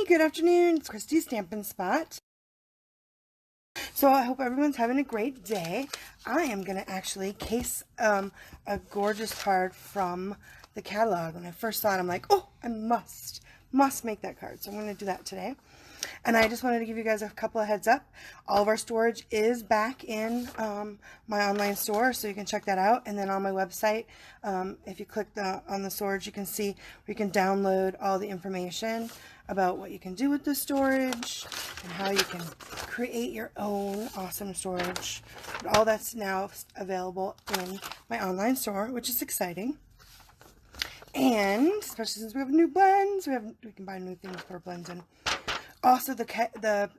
good afternoon. It's Christy Stampin' Spot. So I hope everyone's having a great day. I am going to actually case a gorgeous card from the catalog. When I first saw it, I'm like, oh, I must make that card. So I'm going to do that today. And I just wanted to give you guys a couple of heads up. All of our storage is back in my online store, so you can check that out. And then on my website, if you click on the storage, you can see where you can download all the information about what you can do with the storage and how you can create your own awesome storage. But all that's now available in my online store, which is exciting. And especially since we have new blends, we can buy new things to put our blends in. Also, the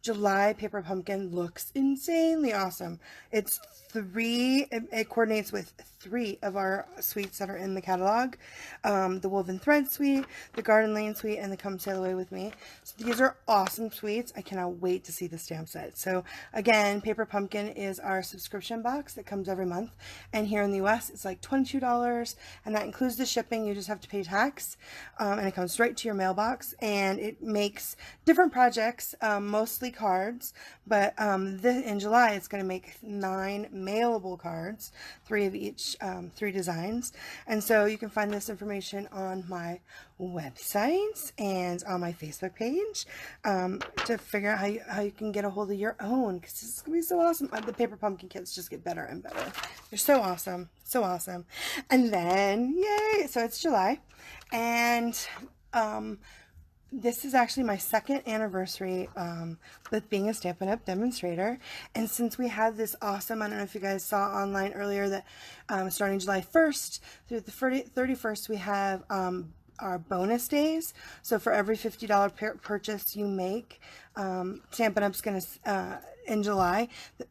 July paper pumpkin looks insanely awesome. It's it coordinates with 3 of our suites that are in the catalog. The Woven Thread suite, the Garden Lane suite, and the Come Sail Away With Me. So these are awesome suites. I cannot wait to see the stamp set. So again, Paper Pumpkin is our subscription box that comes every month. And here in the US, it's like $22, and that includes the shipping. You just have to pay tax, and it comes right to your mailbox. And it makes different projects, mostly cards, but in July, it's going to make 9 mailable cards, 3 of each, 3 designs. And so you can find this information on my website and on my Facebook page to figure out how you can get a hold of your own, because this is going to be so awesome. The paper pumpkin kits just get better and better. They're so awesome, so awesome. And then, yay, so it's July, and this is actually my 2nd anniversary with being a Stampin' Up! Demonstrator. And since we had this awesome, I don't know if you guys saw online earlier that starting July 1st through the 31st, we have our bonus days. So for every $50 purchase you make, Stampin' Up's going to, in July,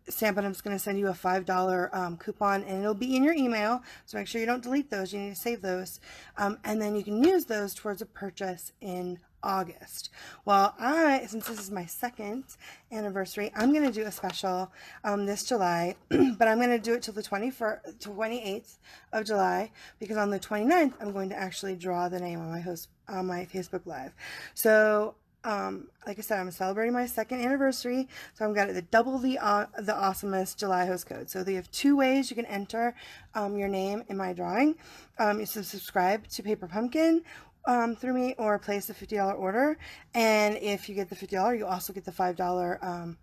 Stampin' Up's going to send you a $5 coupon, and it'll be in your email. So make sure you don't delete those. You need to save those. And then you can use those towards a purchase in August. Well, since this is my 2nd anniversary, I'm going to do a special this July, but I'm going to do it till the 28th of July, because on the 29th, I'm going to actually draw the name on my Facebook Live. So, like I said, I'm celebrating my 2nd anniversary, so I'm got the double the awesomest July host code. So they have 2 ways you can enter your name in my drawing. You can subscribe to Paper Pumpkin through me, or place a $50 order, and if you get the $50, you also get the $5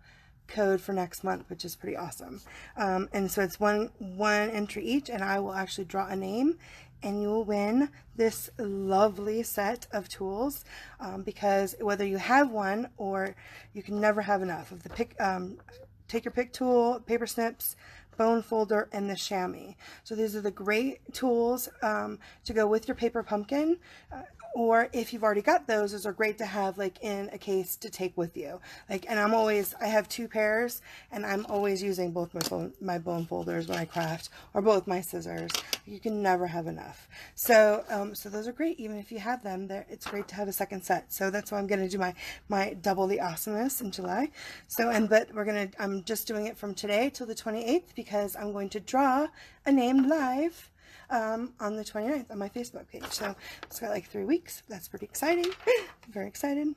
code for next month, which is pretty awesome. And so it's one entry each, and I will actually draw a name, and you will win this lovely set of tools, because whether you have one or you can never have enough of the take your pick tool, paper snips, bone folder, and the chamois. So these are the great tools to go with your paper pumpkin, or if you've already got those are great to have like in a case to take with you. And I have 2 pairs, and I'm always using both my bone folders when I craft, or both my scissors. You can never have enough. So so those are great. Even if you have them, it's great to have a 2nd set. So that's why I'm going to do my double the awesomeness in July. So I'm just doing it from today till the 28th, because I'm going to draw a name live on the 29th on my Facebook page. So it's got like 3 weeks. That's pretty exciting. I'm very excited.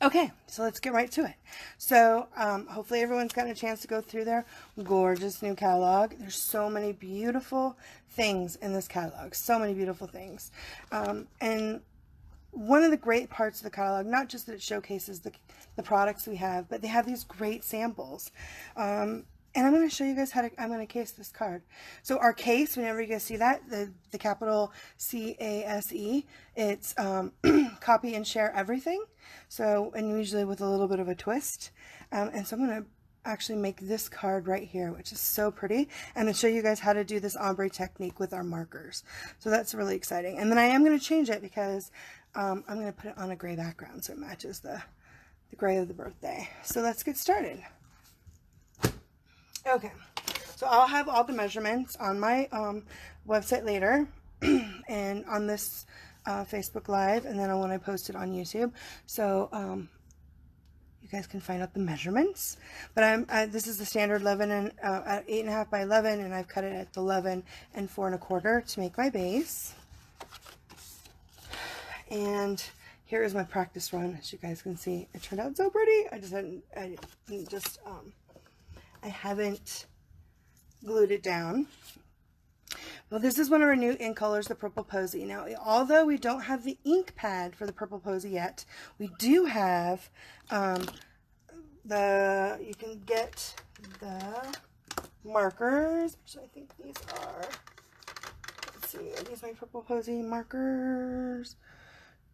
Okay, so let's get right to it. So hopefully everyone's gotten a chance to go through their gorgeous new catalog. There's so many beautiful things in this catalog. So many beautiful things. And one of the great parts of the catalog, not just that it showcases the products we have, but they have these great samples. And I'm going to show you guys I'm going to case this card. So our case, whenever you guys see that, the capital CASE, it's copy and share everything. So, and usually with a little bit of a twist. And so I'm going to actually make this card right here, which is so pretty, and to show you guys how to do this ombre technique with our markers. So that's really exciting. And then I am going to change it, because I'm going to put it on a gray background so it matches the gray of the birthday. So let's get started. Okay, so I'll have all the measurements on my website later and on this Facebook Live, and then when I post it on YouTube. So you guys can find out the measurements. But this is the standard 11 and 8.5 by 11, and I've cut it at 11 and 4 1/4 to make my base. And here is my practice run. As you guys can see, it turned out so pretty. I haven't glued it down. Well, this is one of our new ink colors, the Purple Posy. Now, although we don't have the ink pad for the Purple Posy yet, we do have you can get the markers, which I think these are, let's see, are these my Purple Posy markers?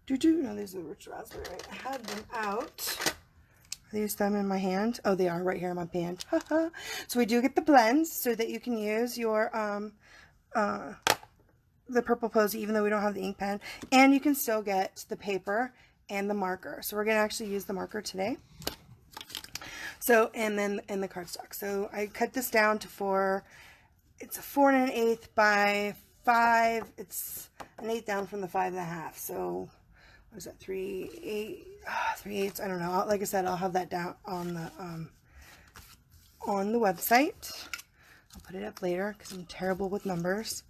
No, these are the Rich Raspberry. I had them out. Are these them in my hand? Oh, they are right here in my band. So we do get the blends so that you can use your the Purple Posy even though we don't have the ink pen, and you can still get the paper and the marker. So we're going to actually use the marker today. So, and then in the cardstock. So I cut this down to it's a 4 1/8 by 5. It's an 8 down from the 5 1/2. So what is that, 3/8? 3/8. I don't know. Like I said, I'll have that down on the website. I'll put it up later because I'm terrible with numbers.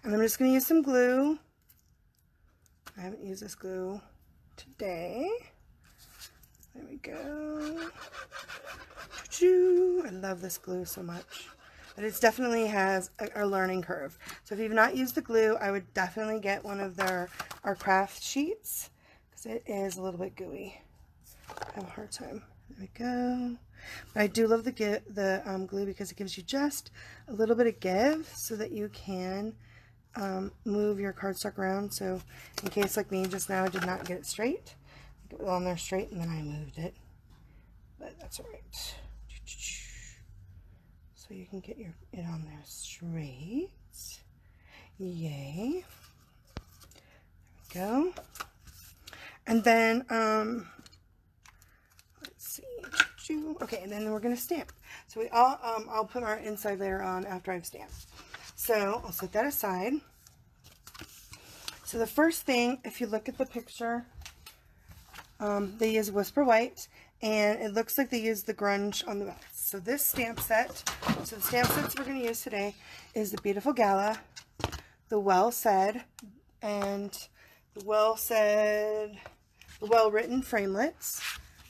And I'm just going to use some glue. I haven't used this glue today. There we go. I love this glue so much. But it definitely has a learning curve. So if you've not used the glue, I would definitely get one of our craft sheets because it is a little bit gooey. I have a hard time. There we go. But I do love the glue because it gives you just a little bit of give so that you can move your cardstock around. So in case like me just now I did not get it straight, it was on there straight and then I moved it. But that's alright. So you can get it on there straight. Yay. There we go. And then let's see. Okay, and then we're going to stamp. So I'll put our inside layer on after I've stamped. So I'll set that aside. So the first thing, if you look at the picture, they use Whisper White, and it looks like they use the grunge on the back. So this stamp set, so the stamp sets we're going to use today is the Beautiful Gala, the Well Said, and the Well Written Framelits,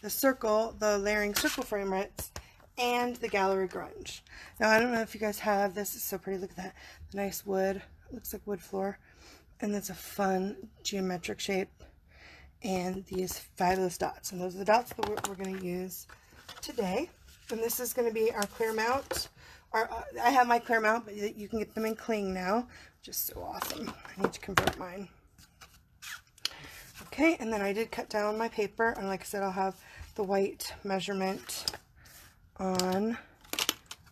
the circle, the layering circle framelits, and the gallery grunge. Now I don't know if you guys have this. It's so pretty. Look at that, the nice wood. It looks like wood floor, and that's a fun geometric shape. And these fabulous dots, and those are the dots that we're going to use today. And this is going to be our clear mount. I have my clear mount, but you can get them in cling now, which is so awesome. I need to convert mine. Okay, and then I did cut down my paper, and like I said, I'll have the white measurement on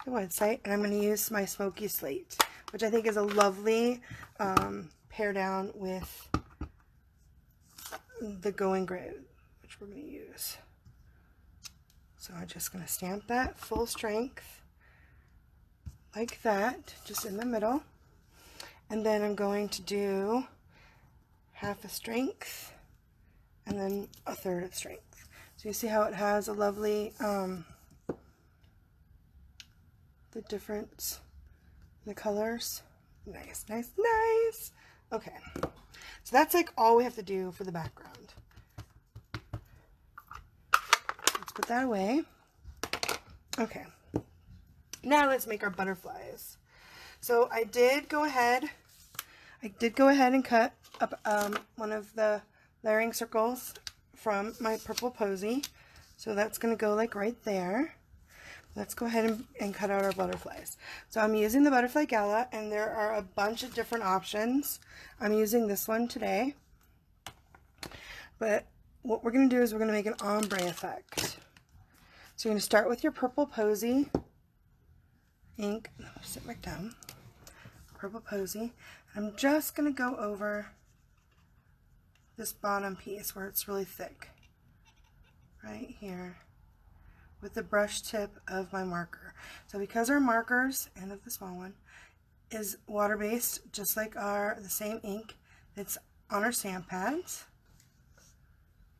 the website, and I'm going to use my Smoky Slate, which I think is a lovely pair down with the Going Grid, which we're going to use. So I'm just going to stamp that full strength like that, just in the middle, and then I'm going to do half a strength and then a third of strength. So you see how it has a lovely the difference in the colors. Nice, nice, nice. Okay, so that's like all we have to do for the background. Let's put that away. Okay, now let's make our butterflies. So I did go ahead and cut up one of the layering circles from my Purple Posy. So that's going to go like right there. Let's go ahead and cut out our butterflies. So I'm using the Butterfly Gala, and there are a bunch of different options. I'm using this one today. But what we're going to do is we're going to make an ombre effect. So you're going to start with your Purple Posy ink. Sit right down. Purple Posy. I'm just going to go over this bottom piece where it's really thick. Right here. With the brush tip of my marker. So because our markers, and of the small one, is water-based, just like the same ink that's on our stamp pads,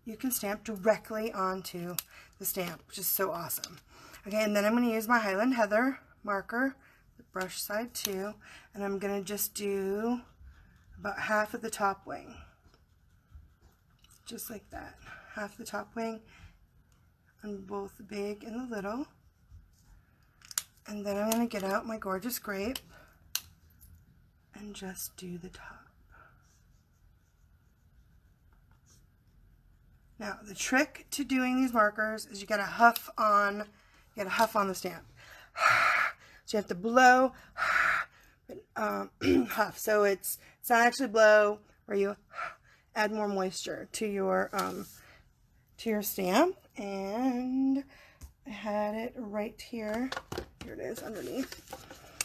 you can stamp directly onto the stamp, which is so awesome. Okay, and then I'm going to use my Highland Heather marker, the brush side too, and I'm going to just do about half of the top wing. just like that. Half the top wing on both the big and the little. And then I'm going to get out my gorgeous grape and just do the top. Now, the trick to doing these markers is you gotta huff on the stamp. So you have to blow, huff. So it's not actually blow, where you add more moisture to your stamp. And I had it right here. Here it is underneath.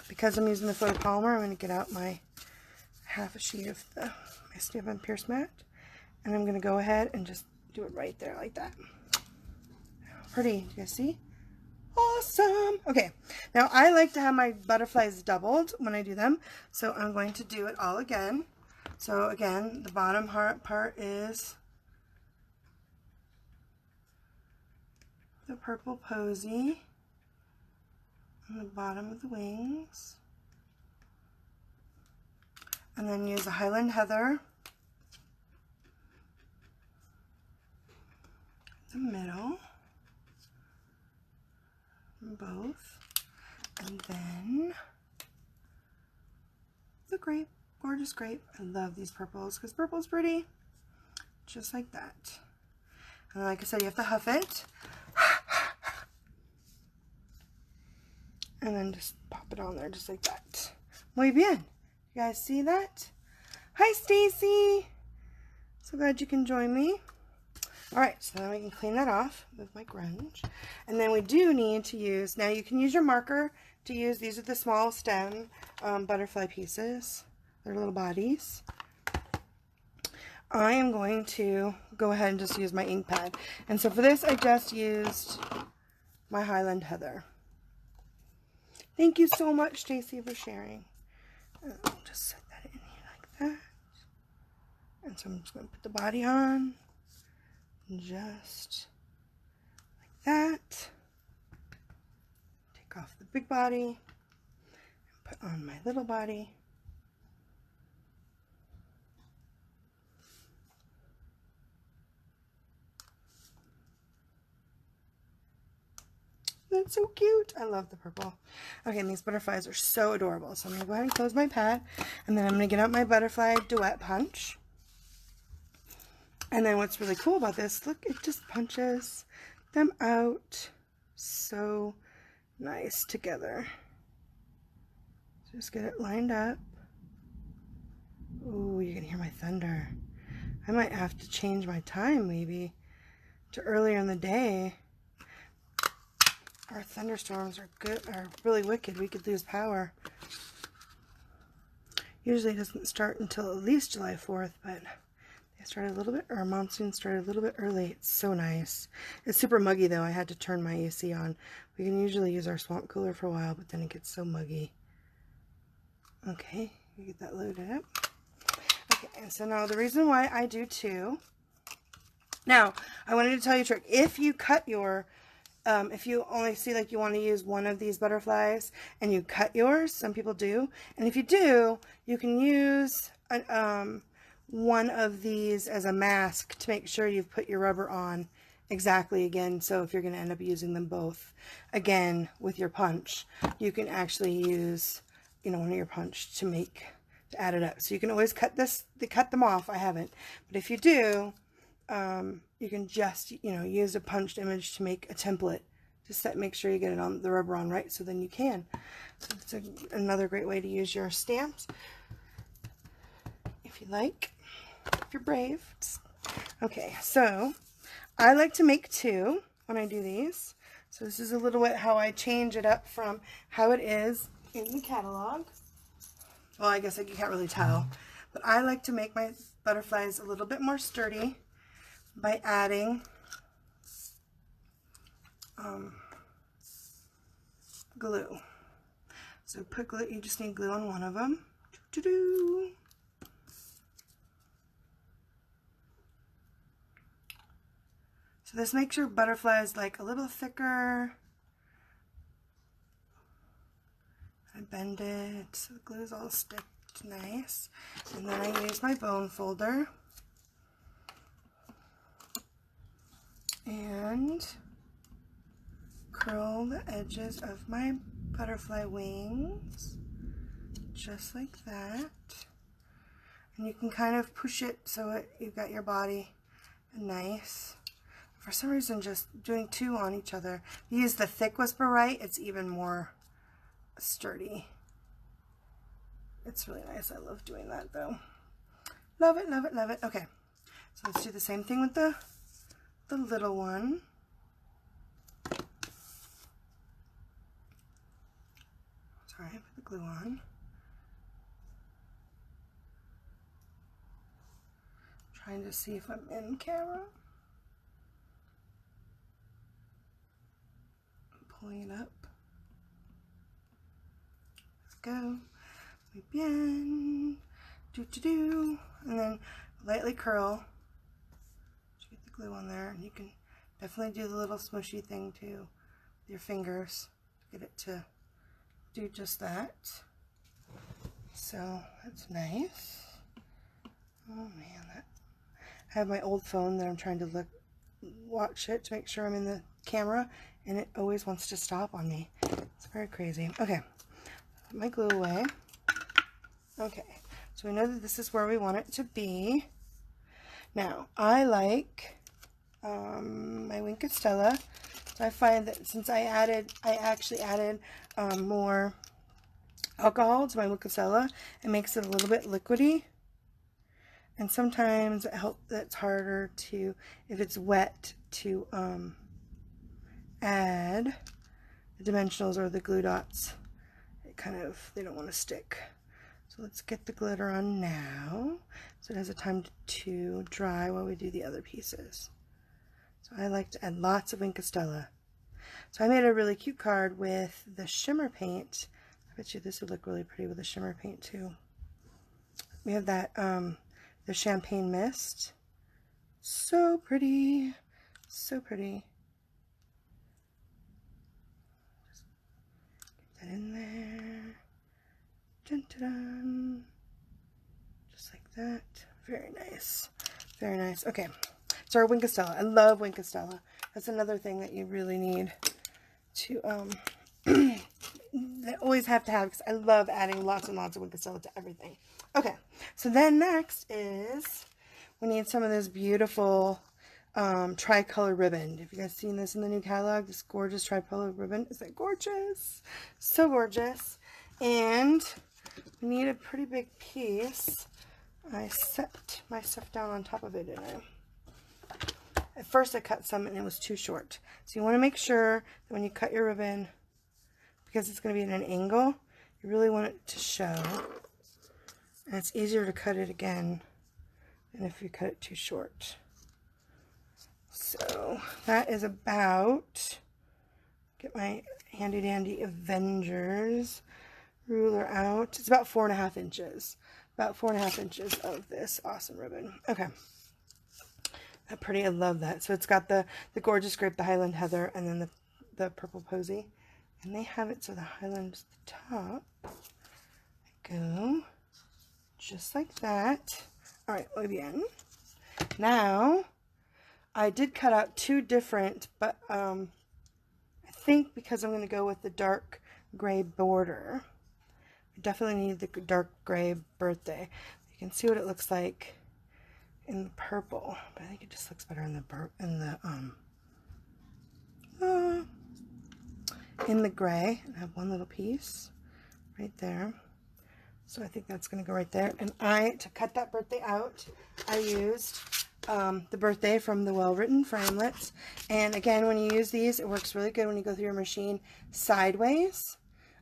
Because I'm using the photopolymer, I'm going to get out my half a sheet of my Stampin' Pierce mat, and I'm going to go ahead and just do it right there like that. Pretty, you guys see? Awesome! Okay, now I like to have my butterflies doubled when I do them, so I'm going to do it all again. So again, the bottom part is the purple Posy on the bottom of the wings, and then use a Highland Heather in the middle, both, and then the grape, gorgeous grape. I love these purples because purple's pretty, just like that. And like I said, you have to huff it. And then just pop it on there just like that. Muy bien. You guys see that? Hi, Stacy. So glad you can join me. All right, so then we can clean that off with my grunge. And then we do need to use, now you can use your marker to use, these are the small stem butterfly pieces. They're little bodies. I am going to go ahead and just use my ink pad. And so for this, I just used my Highland Heather. Thank you so much, Stacy, for sharing. I'll just set that in here like that. And so I'm just going to put the body on. Just like that. Take off the big body. And put on my little body. That's so cute. I love the purple. Okay, and these butterflies are so adorable. So I'm going to go ahead and close my pad. And then I'm going to get out my butterfly duet punch. And then what's really cool about this, look, it just punches them out so nice together. Just get it lined up. Ooh, you can hear my thunder. I might have to change my time maybe to earlier in the day. Our thunderstorms are really wicked. We could lose power. Usually it doesn't start until at least July 4th, but they started a little bit, or monsoon started a little bit early. It's so nice. It's super muggy though. I had to turn my AC on. We can usually use our swamp cooler for a while, but then it gets so muggy. Okay, you get that loaded up. Okay, and so now the reason why I do two. Now, I wanted to tell you a trick. If you cut your if you only see like you want to use one of these butterflies and you cut yours, some people do, and if you do, you can use one of these as a mask to make sure you've put your rubber on exactly again. So if you're going to end up using them both again with your punch, you can actually use, you know, one of your punch to add it up. So you can always cut them off. I haven't, but if you do, you can just, you know, use a punched image to make a template. Just make sure you get it on the rubber on right, so then you can. So it's another great way to use your stamps, if you like, if you're brave. Okay, so I like to make two when I do these. So this is a little bit how I change it up from how it is in the catalog. Well, I guess you can't really tell, but I like to make my butterflies a little bit more sturdy by adding glue. So put glue, you just need glue on one of them. Doo-doo-doo. So this makes your butterflies like a little thicker. I bend it so the glue is all sticked nice. And then I use my bone folder. and curl the edges of my butterfly wings just like that. And you can kind of push it so you've got your body nice. For some reason, just doing two on each other. If you use the thick Whisper Right, it's even more sturdy. It's really nice. I love doing that though. Love it, love it, love it. Okay, so let's do the same thing with the little one. Sorry, put the glue on. Trying to see if I'm in camera. Pulling it up. Let's go. Muy bien. Do. And then lightly curl. Just get the glue on there. And you can definitely do the little smushy thing too with your fingers to get it to do just that. So that's nice. Oh man, I have my old phone that I'm trying to watch it to make sure I'm in the camera, and it always wants to stop on me. It's very crazy. Okay, put my glue away. Okay, so we know that this is where we want it to be. Now, I like my Wink of Stella. So I find that since I actually added more alcohol to my Wink of Stella, it makes it a little bit liquidy. And sometimes it's harder to, if it's wet, to add the dimensionals or the glue dots. They don't want to stick. So let's get the glitter on now, so it has a time to dry while we do the other pieces. So I like to add lots of Wink of Stella. So I made a really cute card with the shimmer paint. I bet you this would look really pretty with the shimmer paint too. We have that the champagne mist. So pretty. So pretty. Just get that in there. Dun, dun, dun. Just like that. Very nice. Very nice. Okay. So our Wink of Stella. I love Wink of Stella. That's another thing that you really need to that always have to have, because I love adding lots and lots of Wink of Stella to everything. Okay, so then next is we need some of this beautiful tricolor ribbon. Have you guys seen this in the new catalog? This gorgeous tricolor ribbon. Isn't it gorgeous? So gorgeous. And we need a pretty big piece. I set my stuff down on top of it, didn't I? At first I cut some and it was too short. So you want to make sure that when you cut your ribbon, because it's going to be at an angle, you really want it to show. And it's easier to cut it again than if you cut it too short. So that is about, get my handy dandy Avengers ruler out. It's about 4.5 inches. About 4.5 inches of this awesome ribbon. Okay. That pretty, I love that. So it's got the gorgeous grape, the Highland Heather, and then the purple Posy. And they have it so the Highland is the top. There we go. Just like that. Alright, muy bien. Now, I did cut out two different, but I think because I'm going to go with the dark gray border, I definitely need the dark gray birthday. You can see what it looks like in the purple, but I think it just looks better in the gray. And I have one little piece right there. So I think that's going to go right there. And to cut that birthday out, I used the birthday from the Well Written Framelits. And again, when you use these, it works really good when you go through your machine sideways.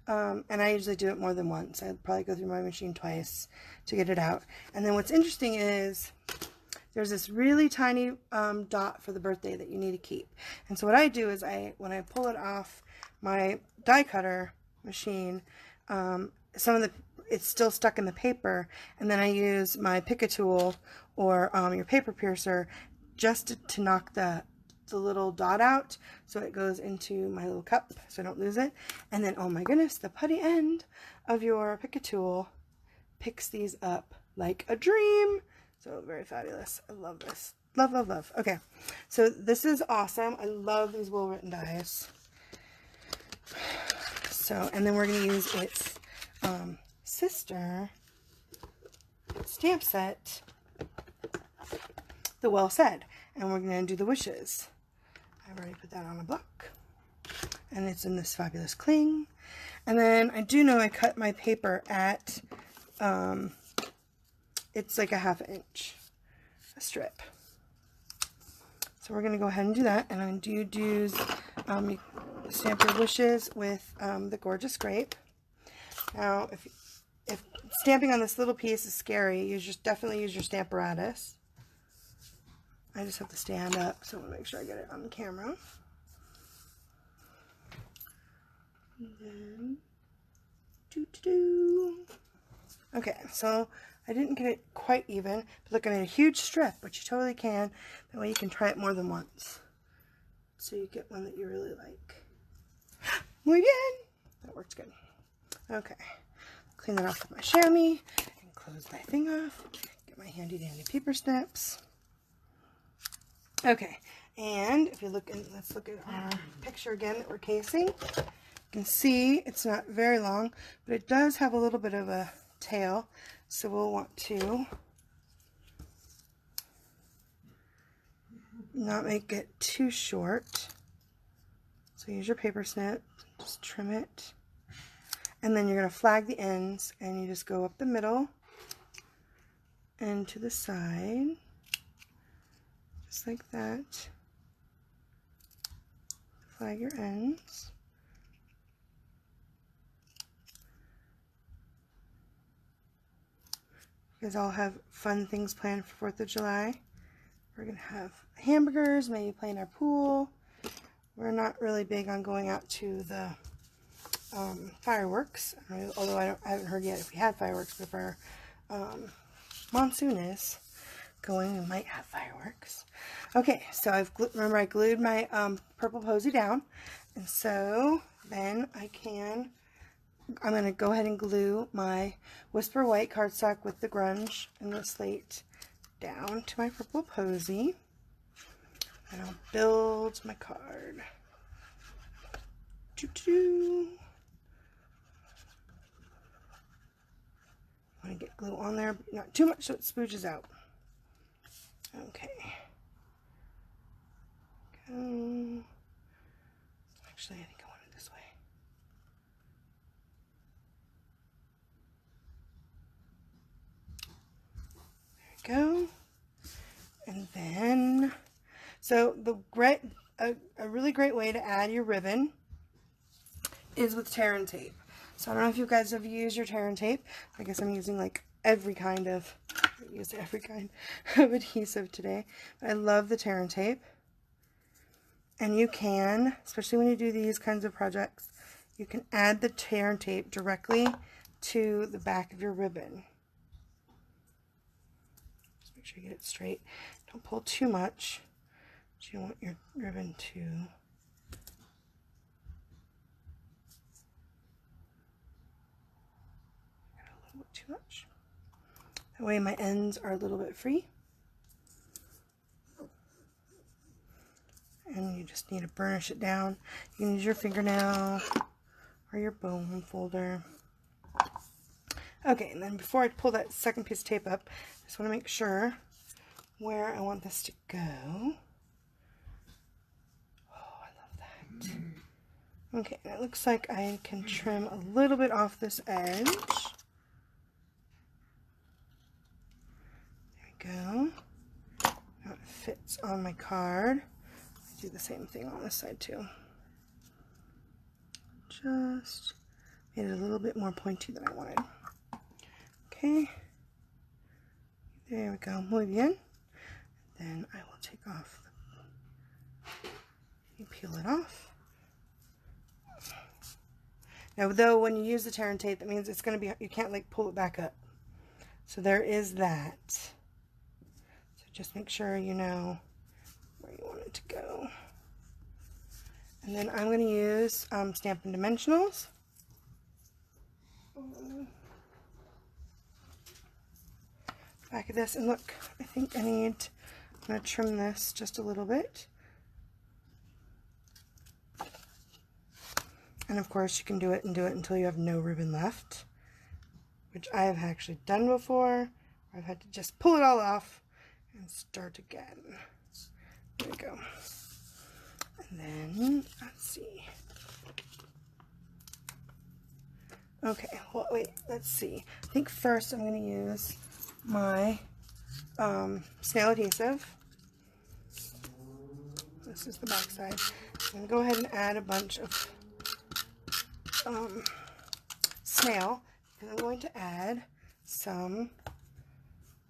And I usually do it more than once. I'd probably go through my machine twice to get it out. And then what's interesting is there's this really tiny dot for the birthday that you need to keep. And so what I do is when I pull it off my die cutter machine, it's still stuck in the paper, and then I use my pick-a tool or your paper piercer just to knock the little dot out so it goes into my little cup so I don't lose it. And then, oh my goodness, the putty end of your pick-a tool picks these up like a dream. So very fabulous. I love this. Love, love, love. Okay, so this is awesome. I love these Will Written dies. So, and then we're going to use its sister stamp set, the Well Said, and we're going to do the wishes. I've already put that on a block, and it's in this fabulous cling. And then I do know I cut my paper at it's like a 1/2 inch, a strip. So we're going to go ahead and do that, and I'm going to use you stamp your wishes with the Gorgeous Grape. Now, if stamping on this little piece is scary, you just definitely use your Stamparatus. I just have to stand up, so I want to make sure I get it on the camera. And then, okay, so I didn't get it quite even, but look, I made a huge strip, but you totally can. That way you can try it more than once. So you get one that you really like. Muy bien! That works good. Okay, clean that off with my chamois and close my thing off. Get my handy dandy paper snips. Okay, and if you look, let's look at our picture again that we're casing. You can see it's not very long, but it does have a little bit of a tail, so we'll want to not make it too short. So use your paper snip, just trim it, and then you're going to flag the ends, and you just go up the middle and to the side, just like that. Flag your ends. You guys all have fun things planned for 4th of July. We're going to have hamburgers, maybe play in our pool. We're not really big on going out to the fireworks, although I haven't heard yet if we had fireworks, but if our monsoon is going, we might have fireworks. Okay, so remember I glued my purple Posy down, and so then I'm going to go ahead and glue my Whisper White cardstock with the grunge and the slate down to my purple Posy. And I'll build my card. Doo-doo. I want to get glue on there, but not too much so it spooges out. Okay. Go. Actually, I think I want it this way. There we go. And then, so a really great way to add your ribbon is with tear and tape. So I don't know if you guys have used your tear and tape. I guess I'm using like every kind of adhesive today. But I love the tear and tape. And you can, especially when you do these kinds of projects, you can add the tear and tape directly to the back of your ribbon. Just make sure you get it straight. Don't pull too much. But you want your ribbon to got a little bit too much. That way my ends are a little bit free. And you just need to burnish it down. You can use your fingernail or your bone folder. Okay, and then before I pull that second piece of tape up, I just want to make sure where I want this to go. Oh, I love that. Okay, and it looks like I can trim a little bit off this edge. There we go. Now it fits on my card. Do the same thing on this side too. Just made it a little bit more pointy than I wanted. Okay, there we go. Muy bien. Then I will take off. You peel it off. Now, though, when you use the tear and tape, that means it's going to be, you can't like pull it back up. So there is that. So just make sure you know where you want it to go. And then I'm going to use Stampin' Dimensionals. back of this. And look, I think I'm going to trim this just a little bit. And of course you can do it until you have no ribbon left, which I have actually done before. I've had to just pull it all off and start again. There we go. And then, let's see. Okay, well, wait, let's see. I think first I'm going to use my snail adhesive. This is the back side. I'm going to go ahead and add a bunch of snail, and I'm going to add some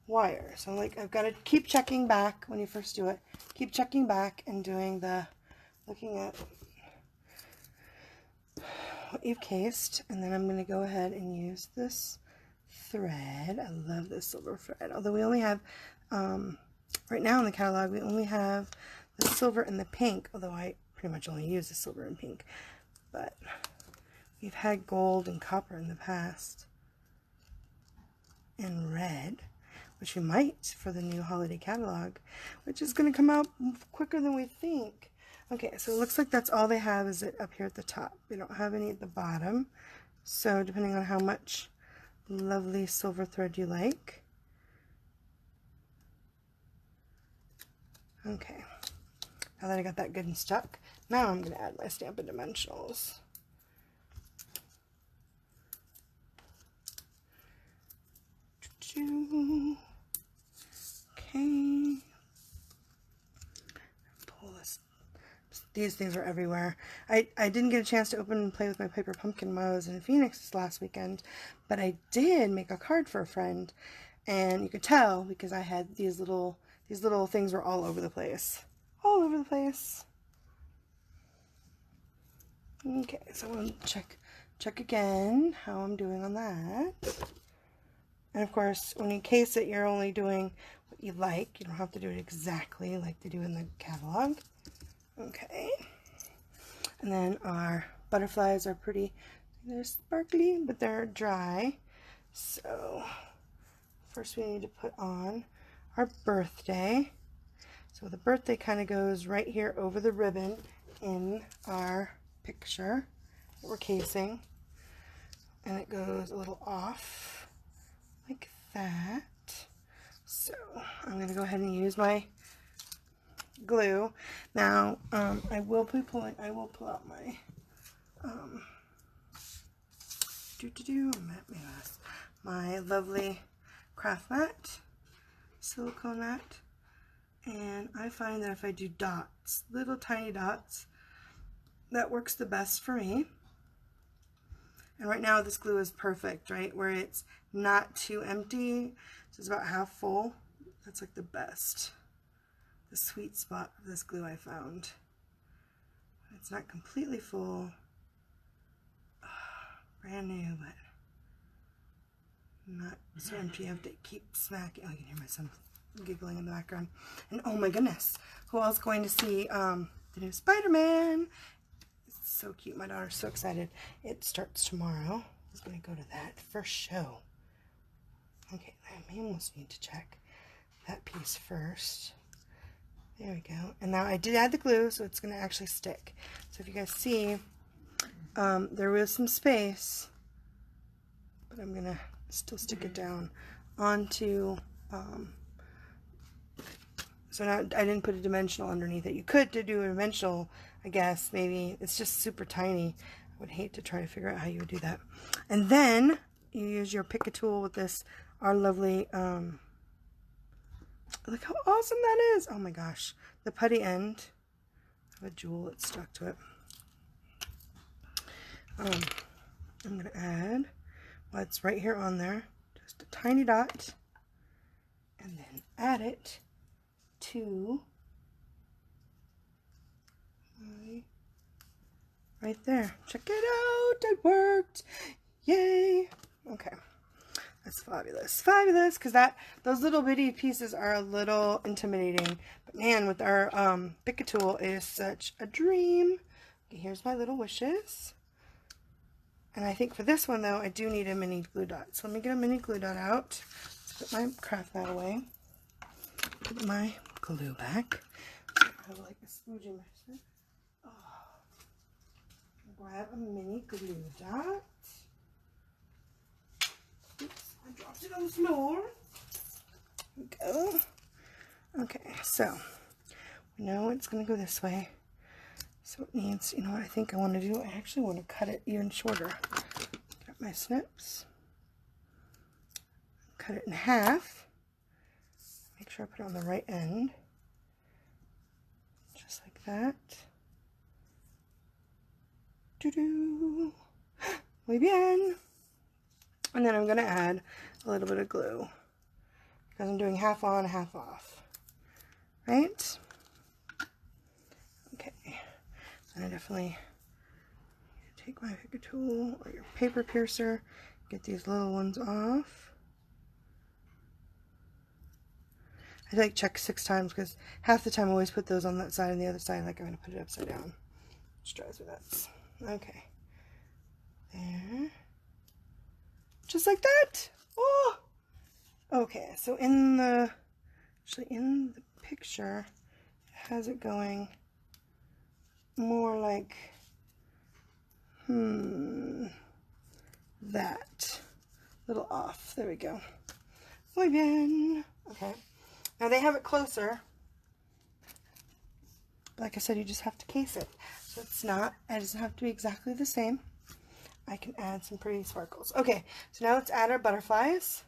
wire. So like I've got to keep checking back when you first do it. Keep checking back and doing looking at what you've cased, and then I'm going to go ahead and use this thread. I love this silver thread. Although we only have right now in the catalog we only have the silver and the pink. Although I pretty much only use the silver and pink, but we've had gold and copper in the past, and red, which we might for the new holiday catalog, which is going to come out quicker than we think. Okay, so it looks like that's all they have is it up here at the top. They don't have any at the bottom. So depending on how much lovely silver thread you like. Okay, now that I got that good and stuck, now I'm going to add my Stampin' Dimensionals. Okay. Pull this. These things are everywhere. I didn't get a chance to open and play with my Piper Pumpkin while I was in Phoenix this last weekend, but I did make a card for a friend, and you could tell because I had these little things were all over the place. All over the place. Okay, so I'm going to check again how I'm doing on that. And of course, when you case it, you're only doing what you like. You don't have to do it exactly like they do in the catalog. Okay. And then our butterflies are pretty, they're sparkly, but they're dry. So first we need to put on our birthday. So the birthday kind of goes right here over the ribbon in our picture that we're casing. And it goes a little off like that. So I'm going to go ahead and use my glue. Now I will pull out my my lovely craft mat, silicone mat, and I find that if I do dots, little tiny dots, that works the best for me. And right now this glue is perfect, right? Where it's not too empty, so it's about half full. That's like the best, the sweet spot of this glue I found. It's not completely full, brand new, but not so empty. You have to keep smacking. Oh, you can hear my son giggling in the background. And oh my goodness, who else going to see the new Spider-Man? So cute. My daughter's so excited. It starts tomorrow. I was going to go to that first show. Okay, I may almost need to check that piece first. There we go. And now I did add the glue, so it's going to actually stick. So if you guys see, there was some space, but I'm going to still stick it down onto, so now I didn't put a dimensional underneath it. You could do a dimensional, I guess, maybe. It's just super tiny. I would hate to try to figure out how you would do that. And then you use your pick a tool with this, our lovely, look how awesome that is. Oh my gosh. The putty end of a jewel that's stuck to it. I'm going to add, well, it's right here on there, just a tiny dot, and then add it to right there. Check it out, it worked. Yay. Okay, that's fabulous. Fabulous, because those little bitty pieces are a little intimidating, but man, with our pick a tool, it is such a dream. Okay, here's my little wishes. And I think for this one though, I do need a mini glue dot. So let me get a mini glue dot out. Let's Put my craft mat away. Put my glue back. I have like a smoothie mixer. Oh. Grab a mini glue dot. Oops, I dropped it on the floor. There we go. Okay, so we know it's going to go this way. So it needs, you know what I think I want to do? I actually want to cut it even shorter. Get my snips. Cut it in half. Make sure I put it on the right end. Just like that. Doo-doo. Muy bien. And then I'm going to add a little bit of glue. Because I'm doing half on, half off. Right? Okay. And I definitely need to take my picker tool or your paper piercer. Get these little ones off. I like check 6 times because half the time I always put those on that side and the other side like I'm going to put it upside down. Which drives me nuts. Okay. There. Just like that. Oh! Okay, so in the picture, it has it going more like, that. A little off. There we go. Muy bien. Okay. Now they have it closer. Like I said, you just have to case it. So it doesn't have to be exactly the same. I can add some pretty sparkles. Okay, so now let's add our butterflies.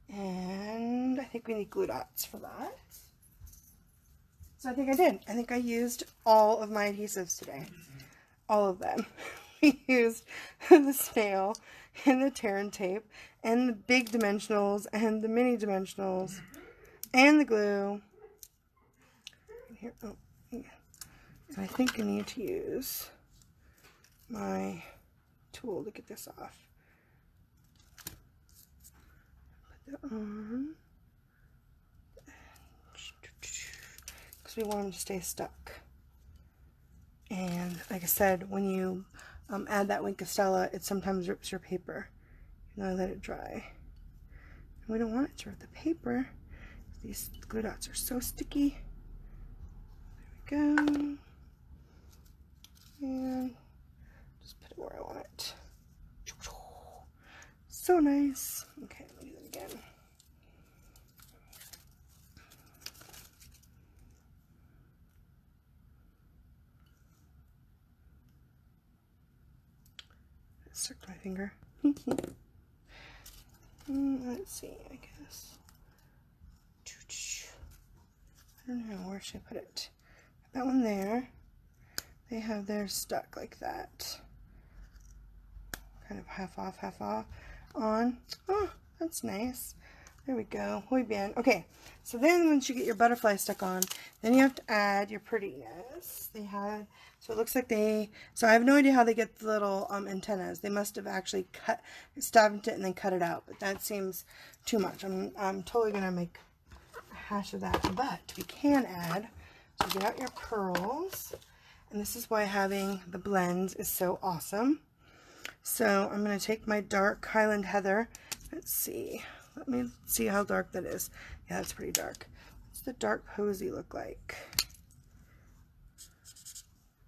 And I think we need glue dots for that. So I think I did. I think I used all of my adhesives today. All of them. We used the snail and the tear and tape and the big dimensionals and the mini dimensionals and the glue. Here, oh, yeah. So I think I need to use my tool to get this off. Put that on. Because we want them to stay stuck. And like I said, when you add that Wink of Stella, it sometimes rips your paper. And I let it dry. And we don't want it to rip the paper. These glue dots are so sticky. There we go. And just put it where I want it. So nice. Okay, let me do that again. Stuck to my finger. Let's see, I guess. I don't know, where should I put it? That one there. They have theirs stuck like that. Kind of half off on. Oh, that's nice. There we go. Muy bien. Okay, so then once you get your butterfly stuck on, then you have to add your prettiness. They had, so it looks like so I have no idea how they get the little antennas. They must have actually stabbed it and then cut it out, but that seems too much. I'm totally going to make a hash of that, but we can add, so get out your pearls, and this is why having the blends is so awesome. So I'm going to take my dark Highland Heather. Let's see. Let me see how dark that is. Yeah, that's pretty dark. What's the dark Posy look like?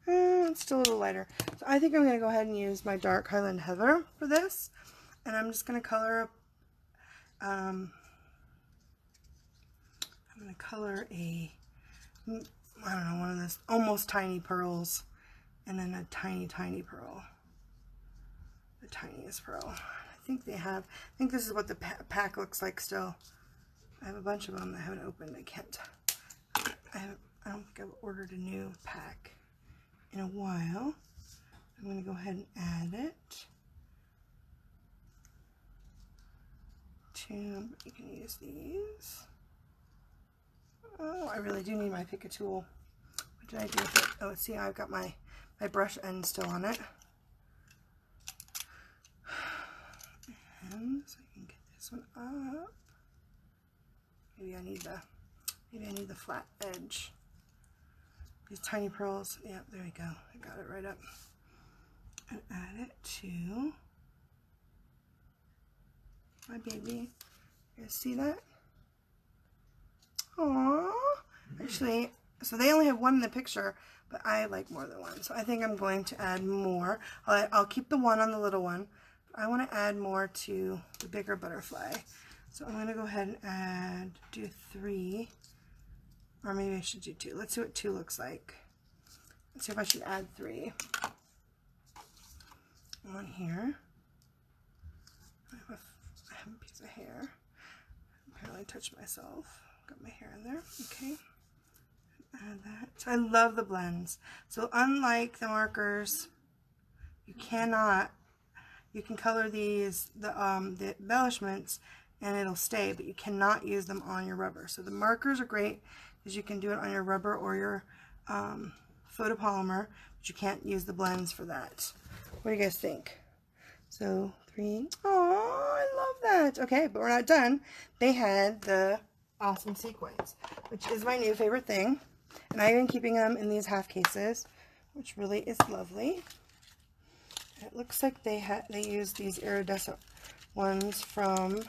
It's still a little lighter. So I think I'm going to go ahead and use my dark Highland Heather for this. And I'm just going to color I'm going to color I don't know, one of those almost tiny pearls. And then a tiny, tiny pearl. The tiniest pearl. I think this is what the pack looks like still. I have a bunch of them that I haven't opened. I don't think I've ordered a new pack in a while. I'm going to go ahead and add it to, you can use these. Oh, I really do need my pick-a tool. What did I do with it? Oh, see, I've got my brush end still on it. And so I can get this one up. Maybe I need the flat edge. These tiny pearls. Yep, there we go. I got it right up. And add it to My baby. You guys see that? Aww. Actually, so they only have one in the picture, but I like more than one. So I think I'm going to add more. I'll keep the one on the little one. But I want to add more to the bigger butterfly. So I'm going to go ahead and do 3. Or maybe I should do 2. Let's see what 2 looks like. Let's see if I should add 3. On here. I have a piece of hair. Apparently I touched myself. Got my hair in there. Okay. Add that. So I love the blends. So unlike the markers, you can color these, the embellishments, and it'll stay, but you cannot use them on your rubber. So the markers are great because you can do it on your rubber or your photopolymer, but you can't use the blends for that. What do you guys think? So 3. Oh, I love that. Okay, but we're not done. They had the awesome sequins, which is my new favorite thing. And I've been keeping them in these half cases, which really is lovely. It looks like they used these iridescent ones from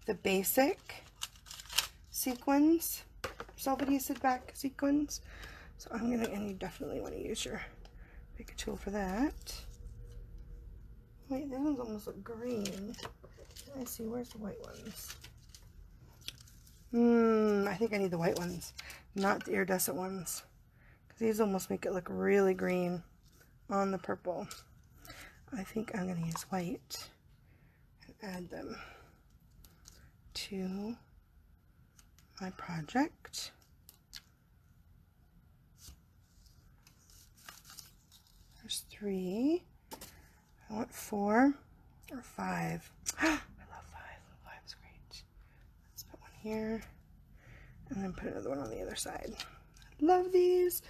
the basic sequins, self-adhesive back sequins. So and you definitely want to use your big tool for that. Wait, these ones almost look green. Can I see, where's the white ones? I think I need the white ones, not the iridescent ones, because these almost make it look really green on the purple. I think I'm going to use white and add them to my project. There's 3. I want 4 or 5. I love 5. 5 is great. Let's put one here and then put another one on the other side. Love these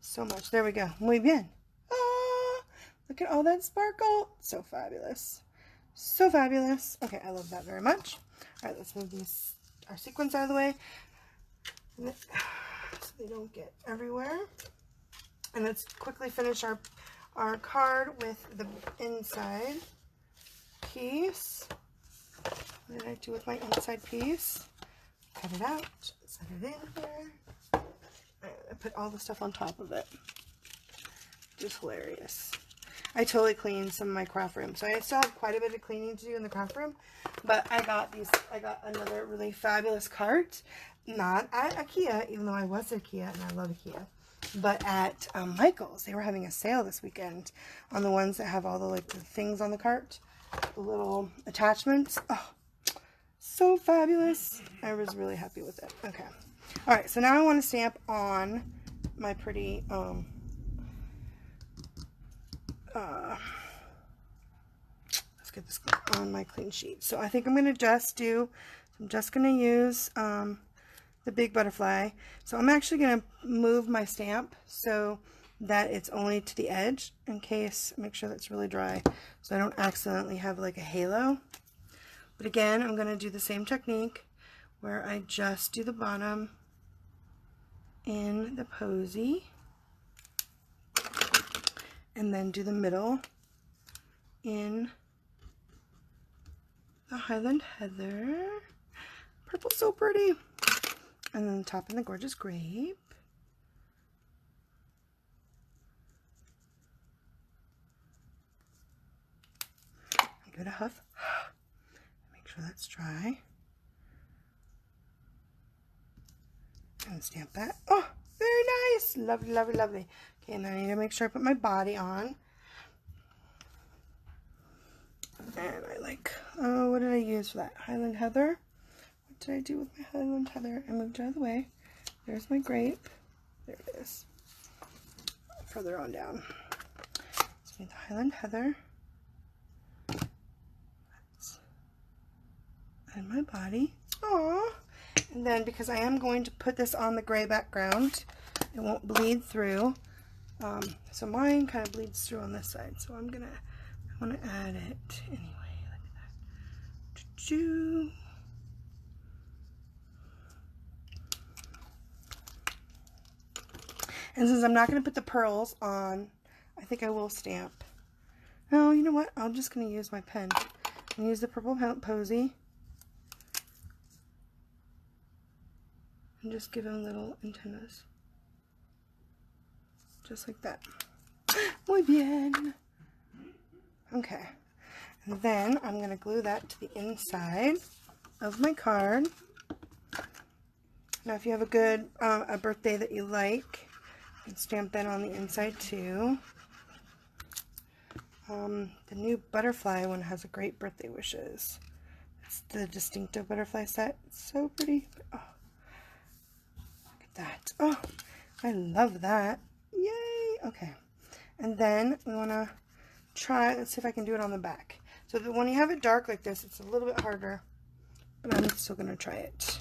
so much. There we go. Muy bien. Ah, look at all that sparkle. So fabulous. So fabulous. Okay, I love that very much. All right, let's move our sequins out of the way so they don't get everywhere. And let's quickly finish our card with the inside piece. What did I do with my inside piece? Cut it out, set it in here. I put all the stuff on top of it. Just hilarious. I totally cleaned some of my craft room, so I still have quite a bit of cleaning to do in the craft room. But I got another really fabulous cart, not at IKEA, even though I was at IKEA and I love IKEA, but at Michael's. They were having a sale this weekend on the ones that have all the the things on the cart, the little attachments. Oh, so fabulous. I was really happy with it. Okay. All right, so now I want to stamp on my pretty let's get this on my clean sheet. So I think I'm going to just going to use the big butterfly. So I'm actually going to move my stamp so that it's only to the edge, in case, make sure that's really dry so I don't accidentally have like a halo. But again, I'm going to do the same technique where I just do the bottom in the Posy and then do the middle in the Highland Heather. Purple's so pretty. And then the top in the Gorgeous Grape. Give it a huff. Make sure that's dry. And stamp that. Oh, very nice. Lovely, lovely, lovely. Okay, and then I need to make sure I put my body on. And I oh, what did I use for that? Highland Heather. What did I do with my Highland Heather? I moved it out of the way. There's my grape. There it is. Further on down. Let's make the Highland Heather. And my body. Aww. And then, because I am going to put this on the gray background, it won't bleed through. So mine kind of bleeds through on this side. So I want to add it anyway, like that. Choo-choo. And since I'm not going to put the pearls on, I think I will stamp. Oh, you know what? I'm just going to use my pen and use the purple Posy and just give him little antennas. Just like that. Muy bien. Okay. And then I'm going to glue that to the inside of my card. Now if you have a good, a birthday that you like, you can stamp that on the inside too. The new butterfly one has a great birthday wishes. It's the distinctive butterfly set. It's so pretty. Oh, look at that. Oh, I love that. Yay. Okay. And then we want to try, let's see if I can do it on the back. So that when you have it dark like this, it's a little bit harder, but I'm still going to try it.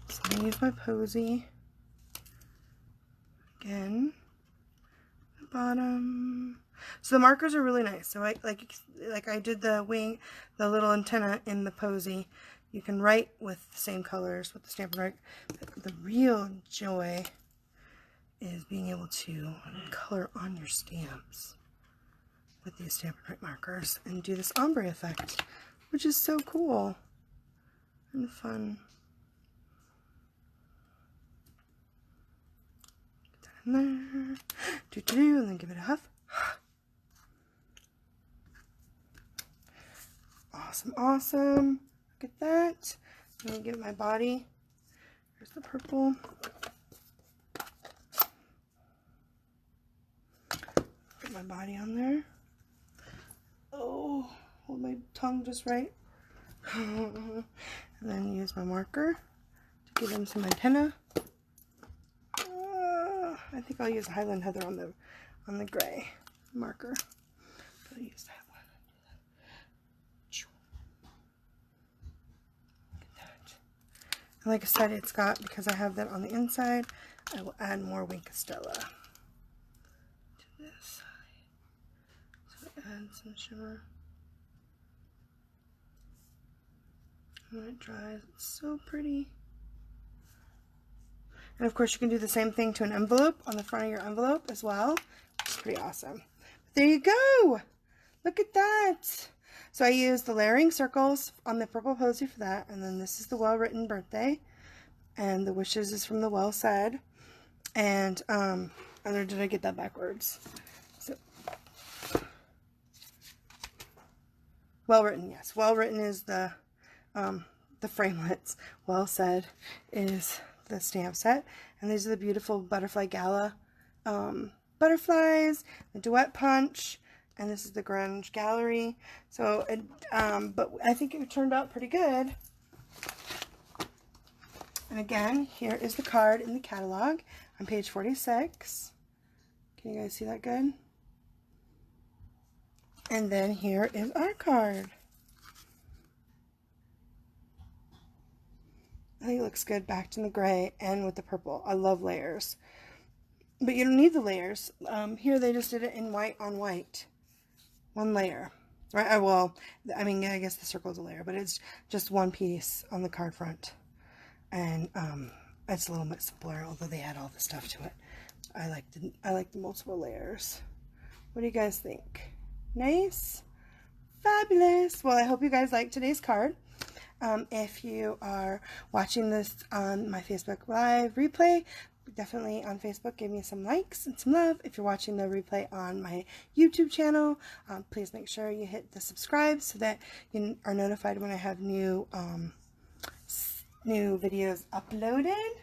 So I'm going to use my Posy. Again, the bottom. So the markers are really nice. So like I did the wing, the little antenna in the Posy. You can write with the same colors with the Stampin' Write. The real joy is being able to color on your stamps with these Stampin' Write markers and do this ombre effect, which is so cool and fun. Get that in there. And then give it a huff. Awesome, awesome. Look at that. I'm going to give it my body. Here's the purple. Put my body on there. Oh, hold my tongue just right. And then use my marker to give him some antenna. I think I'll use Highland Heather on the gray marker. I'll use that one. Look at that. And like I said, it's got, because I have that on the inside, I will add more Wink Stella to this side. So add some shimmer. And when it dries, it's so pretty. And of course you can do the same thing to an envelope on the front of your envelope as well, which is pretty awesome. But there you go! Look at that! So I used the layering circles on the purple Posy for that, and then this is the Well Written Birthday, and the wishes is from the Well Said, and or did I get that backwards? So Well Written, yes. Well Written is the framelits. Well Said is the stamp set, and these are the beautiful butterfly Gala butterflies, the duet punch, and this is the grunge gallery. So it, but I think it turned out pretty good. And again, here is the card in the catalog on page 46. Can you guys see that good? And then here is our card. I think it looks good backed in the gray and with the purple. I love layers. But you don't need the layers. Here they just did it in white on white. One layer. Right? Well, I mean, I guess the circle is a layer, but it's just one piece on the card front. And it's a little bit simpler, although they add all the stuff to it. I like the multiple layers. What do you guys think? Nice? Fabulous! Well, I hope you guys liked today's card. If you are watching this on my Facebook Live replay, definitely on Facebook give me some likes and some love. If you're watching the replay on my YouTube channel, please make sure you hit the subscribe so that you are notified when I have new videos uploaded.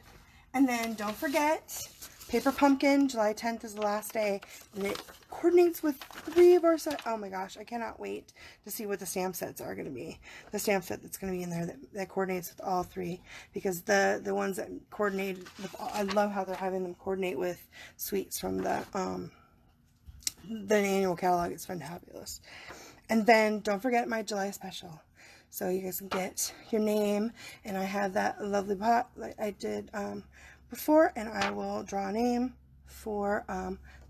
And then don't forget, Paper Pumpkin, July 10th is the last day, and it coordinates with 3 of our sets. Oh my gosh, I cannot wait to see what the stamp sets are going to be. The stamp set that's going to be in there that coordinates with all 3, because the ones that coordinate with, I love how they're having them coordinate with sweets from the annual catalog. It's fantabulous. And then don't forget my July special. So you guys can get your name, and I have that lovely pot like I did before, and I will draw a name for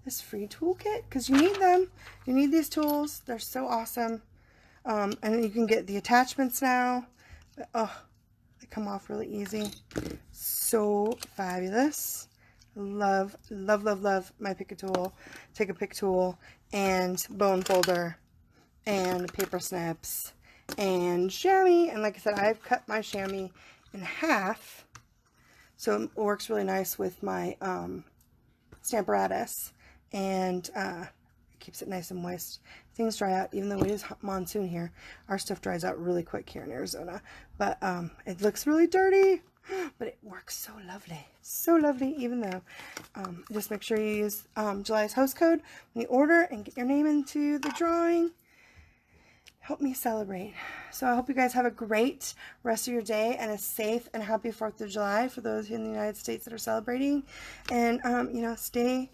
this free toolkit, because you need them. You need these tools. They're so awesome. And you can get the attachments now. But, oh, they come off really easy. So fabulous. Love, love, love, love my pick a tool. Take a pick tool and bone folder and paper snips and chamois. And like I said, I've cut my chamois in half so it works really nice with my Stamparatus, and it keeps it nice and moist. Things dry out, even though it is monsoon here. Our stuff dries out really quick here in Arizona, but it looks really dirty, but it works so lovely, even though just make sure you use July's host code when you order and get your name into the drawing. Help me celebrate. So I hope you guys have a great rest of your day and a safe and happy 4th of July for those here in the United States that are celebrating. And, you know, stay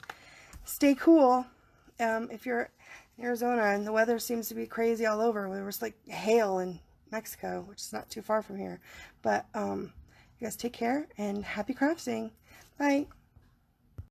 cool. If you're in Arizona and the weather seems to be crazy all over, there was like hail in Mexico, which is not too far from here. But you guys take care and happy crafting. Bye.